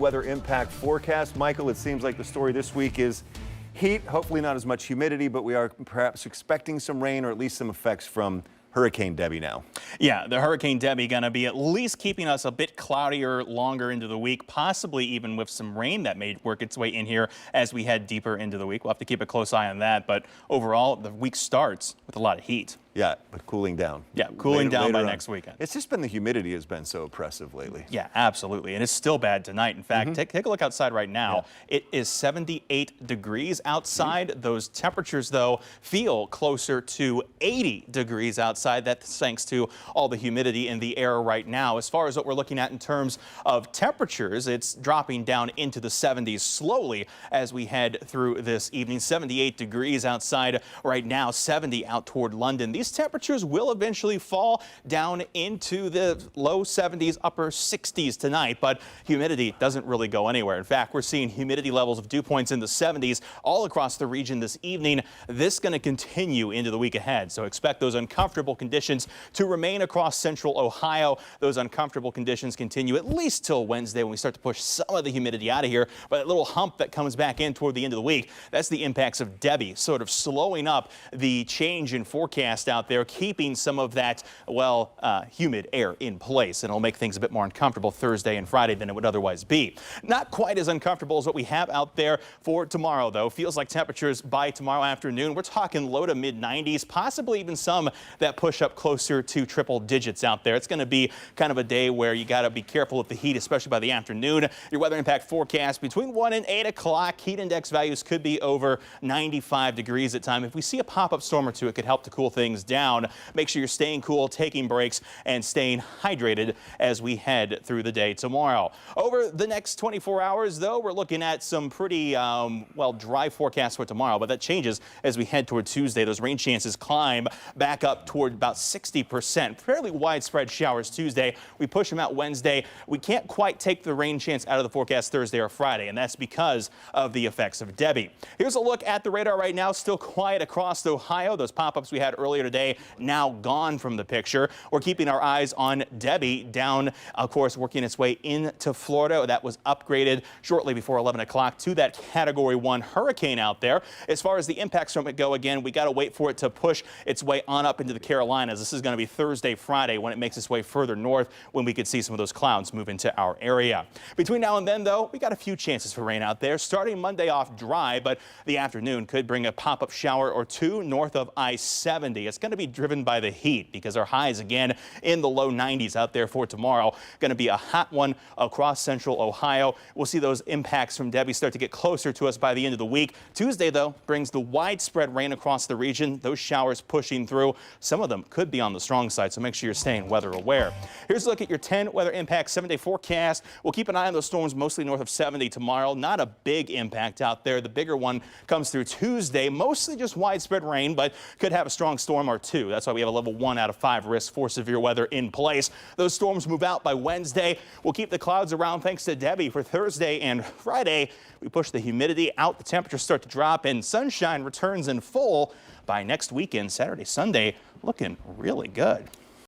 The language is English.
Weather impact forecast. Michael, it seems like the story this week is heat, hopefully not as much humidity, but we are perhaps expecting some rain or at least some effects from Hurricane Debby now. Yeah, the Hurricane Debby going to be at least keeping us a bit cloudier longer into the week, possibly even with some rain that may work its way in here as we head deeper into the week. We'll have to keep a close eye on that, but overall, the week starts with a lot of heat. Yeah, but cooling down. Yeah, cooling down by on. next weekend. It's just been the humidity has been so oppressive lately. Yeah, absolutely. And it's still bad tonight. In fact, take a look outside right now. Yeah. It is 78 degrees outside. Those temperatures, though, feel closer to 80 degrees outside. That's thanks to all the humidity in the air right now. As far as what we're looking at in terms of temperatures, it's dropping down into the 70s slowly as we head through this evening. 78 degrees outside right now, 70 out toward London. These temperatures will eventually fall down into the low 70s, upper 60s tonight, but humidity doesn't really go anywhere. In fact, we're seeing humidity levels of dew points in the 70s all across the region this evening. This is going to continue into the week ahead, so expect those uncomfortable conditions to remain across central Ohio. Those uncomfortable conditions continue at least till Wednesday when we start to push some of the humidity out of here. But that little hump that comes back in toward the end of the week, that's the impacts of Debby, sort of slowing up the change in forecast out there, keeping some of that, well, humid air in place, and it'll make things a bit more uncomfortable Thursday and Friday than it would otherwise be. Not quite as uncomfortable as what we have out there for tomorrow, though. Feels like temperatures by tomorrow afternoon, we're talking low to mid 90s, possibly even some that push up closer to triple digits out there. It's going to be kind of a day where you got to be careful with the heat, especially by the afternoon. Your weather impact forecast between 1 and 8 o'clock, heat index values could be over 95 degrees at time. If we see a pop-up storm or two, it could help to cool things down. Make sure you're staying cool, taking breaks, and staying hydrated as we head through the day tomorrow. Over the next 24 hours, though, we're looking at some pretty, well, dry forecasts for tomorrow, but that changes as we head toward Tuesday. Those rain chances climb back up toward about 60%. Fairly widespread showers Tuesday. We push them out Wednesday. We can't quite take the rain chance out of the forecast Thursday or Friday, and that's because of the effects of Debby. Here's a look at the radar right now. Still quiet across Ohio. Those pop-ups we had earlier today now gone from the picture. We're keeping our eyes on Debby down, of course, working its way into Florida. That was upgraded shortly before 11 o'clock to that Category 1 hurricane out there. As far as the impacts from it go, again, we got to wait for it to push its way on up into the Carolinas. This is going to be Thursday, Friday when it makes its way further north, when we could see some of those clouds move into our area. Between now and then, though, we got a few chances for rain out there. Starting Monday off dry, but the afternoon could bring a pop-up shower or two north of I-70. It's going to be driven by the heat because our highs again in the low 90s out there for tomorrow. Going to be a hot one across central Ohio. We'll see those impacts from Debby start to get closer to us by the end of the week. Tuesday, though, brings the widespread rain across the region. Those showers pushing through. Some of them could be on the strong side, so make sure you're staying weather aware. Here's a look at your 10 weather impact 7-day forecast. We'll keep an eye on those storms mostly north of 70 tomorrow. Not a big impact out there. The bigger one comes through Tuesday. Mostly just widespread rain, but could have a strong storm or two. That's why we have a level 1 out of 5 risk for severe weather in place. Those storms move out by Wednesday. We'll keep the clouds around thanks to Debby for Thursday and Friday. We push the humidity out. The temperatures start to drop and sunshine returns in full by next weekend, Saturday, Sunday, looking really good.